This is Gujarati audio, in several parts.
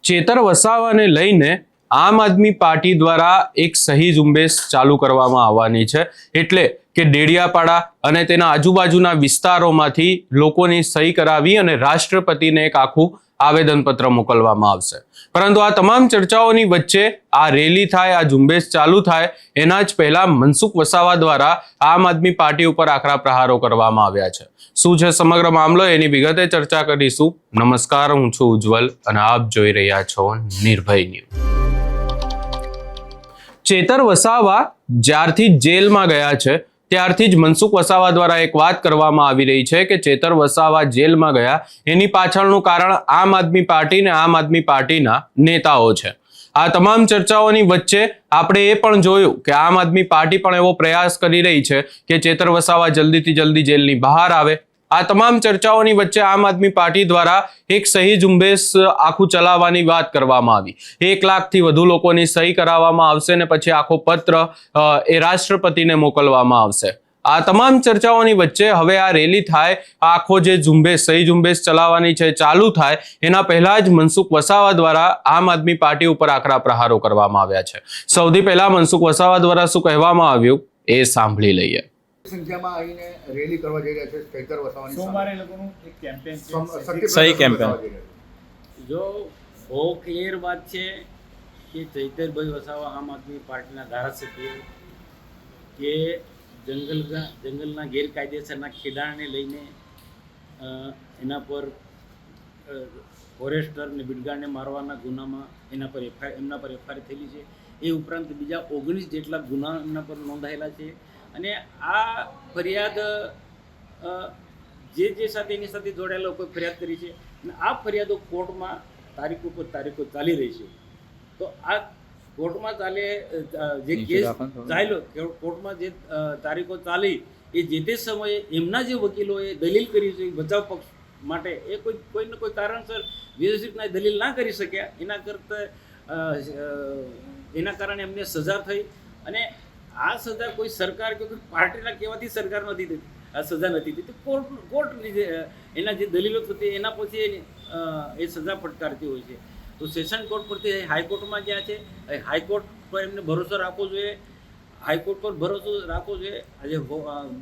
ચેતર વસાવાને લઈને આમ આદમી પાર્ટી દ્વારા એક સહી ઝુંબેશ ચાલુ કરવામાં આવવાની છે, એટલે કે ડેડિયાપાડા અને તેના આજુબાજુના વિસ્તારોમાંથી લોકોની સહી કરાવી અને રાષ્ટ્રપતિને એક આખું આવેદનપત્ર મોકલવામાં આવશે. પરંતુ આ તમામ ચર્ચાઓની વચ્ચે આ રેલી થાય, આ ઝુંબેશ ચાલુ થાય એના જ પહેલા મનસુખ વસાવા દ્વારા આમ આદમી પાર્ટી ઉપર આકરા પ્રહારો કરવામાં આવ્યા છે. શું છે સમગ્ર મામલો, એની વિગતે ચર્ચા કરીશું. નમસ્કાર, હું છું ઉજ્જવલ અને આપ જોઈ રહ્યા છો નિર્ભય ન્યૂઝ. ચેતર વસાવા જ્યારથી જેલમાં ગયા છે ત્યારથી જ મનસુખ વસાવા દ્વારા એક વાત કરવામાં આવી રહી છે કે ચેતર વસાવા જેલમાં ગયા એની પાછળનું કારણ આમ આદમી પાર્ટી ને આમ આદમી પાર્ટીના નેતાઓ છે. આ તમામ ચર્ચાઓની વચ્ચે આપણે એ પણ જોયું કે આમ આદમી પાર્ટી પણ એવો પ્રયાસ કરી રહી છે કે ચેતર વસાવા જલ્દીથી જલ્દી જેલની બહાર આવે. આ તમામ ચર્ચાઓની વચ્ચે આમ આદમી પાર્ટી દ્વારા એક સહી ઝુંબેશ આખું ચલાવવાની વાત કરવામાં આવી. 1 લાખથી વધુ લોકોની સહી કરાવવામાં આવશે ને પછી આખો પત્ર એ રાષ્ટ્રપતિને મોકલવામાં આવશે. આ તમામ ચર્ચાઓની વચ્ચે હવે આ રેલી થાય, આખો જે ઝુંબેશ સહી ઝુંબેશ ચલાવવાની છે ચાલુ થાય એના પહેલા જ મનસુખ વસાવા દ્વારા આમ આદમી પાર્ટી ઉપર આકરા પ્રહારો કરવામાં આવ્યા છે. સૌથી પહેલા મનસુખ વસાવા દ્વારા શું કહેવામાં આવ્યું એ સાંભળી લઈએ. સંખ્યામાં આવીને રેલી કરવા જઈ રહ્યા છે ચેતર વસાવાની. સોમવારે લોકોનું એક કેમ્પેન છે, સહી કેમ્પેન. જો બહુ ક્લિયર વાત છે કે ચૈતરભાઈ વસાવા આમ આદમી પાર્ટીના ધારાસભ્ય કે જંગલના ગેરકાયદેસરના ખેડાણને લઈને એના પર ફોરેસ્ટર ને બિડગાને મારવાના ગુનામાં એમના પર એફઆઈઆર થયેલી છે. એ ઉપરાંત બીજા 19 જેટલા ગુના એમના પર નોંધાયેલા છે. અને આ ફરિયાદ જે સાથે એની સાથે જોડાયેલા કોઈ ફરિયાદ કરી છે અને આ ફરિયાદો કોર્ટમાં તારીખો ચાલી રહી છે. તો આ કોર્ટમાં જે કેસ ચાલ્યો, કોર્ટમાં જે તારીખો ચાલી એ જે તે સમયે એમના જે વકીલોએ દલીલ કરી છે બચાવ પક્ષ માટે, એ કોઈને કોઈ કારણસર વ્યવસ્થિત દલીલ ના કરી શક્યા, એના કારણે એમને સજા થઈ. અને આ સજા કોઈ સરકાર કે કોઈ પાર્ટીના કહેવાથી સરકાર નથી થતી, આ સજા નથી થતી. કોર્ટની જે એના જે દલીલો થતી એના પછી એ સજા ફટકારતી હોય છે. તો સેશન કોર્ટ પરથી હાઈકોર્ટમાં ગયા છે, હાઈકોર્ટ પર એમને ભરોસો રાખવો જોઈએ, હાઈકોર્ટ પર ભરોસો રાખવો જોઈએ. આજે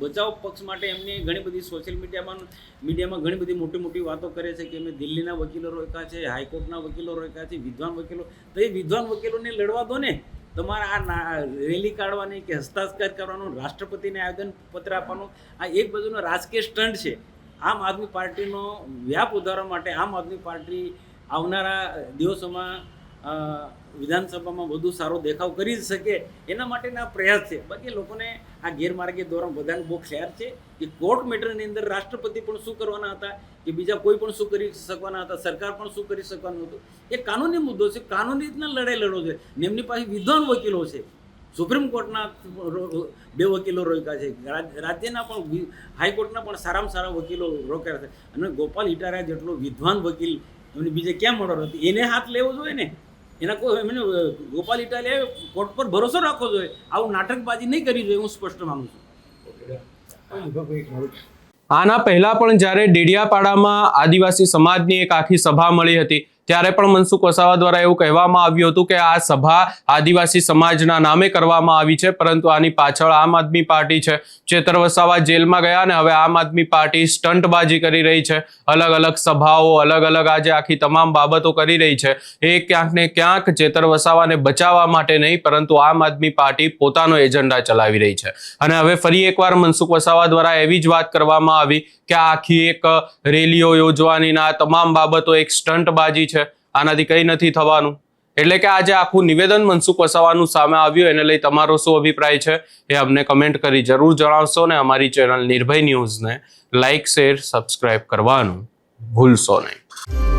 બચાવ પક્ષ માટે એમને ઘણી બધી સોશિયલ મીડિયામાં ઘણી બધી મોટી વાતો કરે છે કે અમે દિલ્હીના વકીલો રોક્યા છે, હાઈકોર્ટના વકીલો રોક્યા છે, વિદ્વાન વકીલો. તો એ વિદ્વાન વકીલોને લડવા દો ને. તમારે આ રેલી કાઢવાની કે હસ્તાક્ષર કરવાનું, રાષ્ટ્રપતિને આવેદનપત્ર આપવાનું, આ એક બાજુનો રાજકીય સ્ટન્ટ છે. આમ આદમી પાર્ટીનો વ્યાપ વધારવા માટે આમ આદમી પાર્ટી આવનારા દિવસોમાં વિધાનસભામાં વધુ સારો દેખાવ કરી શકે એના માટેના પ્રયાસ છે. બાકી લોકોને આ ગેરમાર્ગે દોરણ બધાને બહુ ખ્યાલ છે કે કોર્ટ મેટરની અંદર રાષ્ટ્રપતિ પણ શું કરવાના હતા કે બીજા કોઈ પણ શું કરી શકવાના હતા, સરકાર પણ શું કરી શકવાનું હતું. એ કાનૂની મુદ્દો છે, કાનૂની રીતના લડાઈ લડવો છે. એમની પાસે વિદ્વાન વકીલો છે, સુપ્રીમ કોર્ટના 2 વકીલો રોક્યા છે, રાજ્યના પણ હાઈકોર્ટના પણ સારામાં સારા વકીલો રોક્યા છે. અને ગોપાલ ઇટારિયા જેટલો વિદ્વાન વકીલ એમને બીજે ક્યાં મળવાનો હતો? એને હાથ લેવો જોઈએ ને. એના કોઈ એમને ગોપાલ ઇટાલિયાએ કોર્ટ પર ભરોસો રાખવો જોઈએ. આવું નાટકબાજી નહીં કરવી જોઈએ, હું સ્પષ્ટ માનું છું. આના પહેલા પણ જ્યારે ડેડિયાપાડામાં આદિવાસી સમાજની એક આખી સભા મળી હતી ત્યારે પણ મનસુખ વસાવા દ્વારા એવું કહેવામાં આવ્યું હતું કે આ સભા આદિવાસી સમાજના નામે કરવામાં આવી છે, પરંતુ આની પાછળ આમ આદમી પાર્ટી છે. ચેતર વસાવા જેલમાં ગયા ને હવે આમ આદમી પાર્ટી સ્ટંટબાજી કરી રહી છે, અલગ અલગ સભાઓ, અલગ અલગ આજે આખી તમામ બાબતો કરી રહી છે. એ ક્યાંક ને ક્યાંક ચેતર વસાવાને બચાવવા માટે નહીં, પરંતુ આમ આદમી પાર્ટી પોતાનો એજન્ડા ચલાવી રહી છે. અને હવે ફરી એકવાર મનસુખ વસાવા દ્વારા એવી જ વાત કરવામાં આવી કે આખી એક રેલીઓ યોજવાની ના તમામ બાબતો એક સ્ટંટબાજી છે, આનાથી કંઈ નથી થવાનું. એટલે કે આજે આખું નિવેદન મનસુખ વસાવાનું સામે આવ્યું, એને લઈ તમારો શું અભિપ્રાય છે એ અમને કમેન્ટ કરી જરૂર જણાવશો ને અમારી ચેનલ નિર્ભય ન્યૂઝને લાઇક, શેર, સબસ્ક્રાઇબ કરવાનું ભૂલશો નહીં.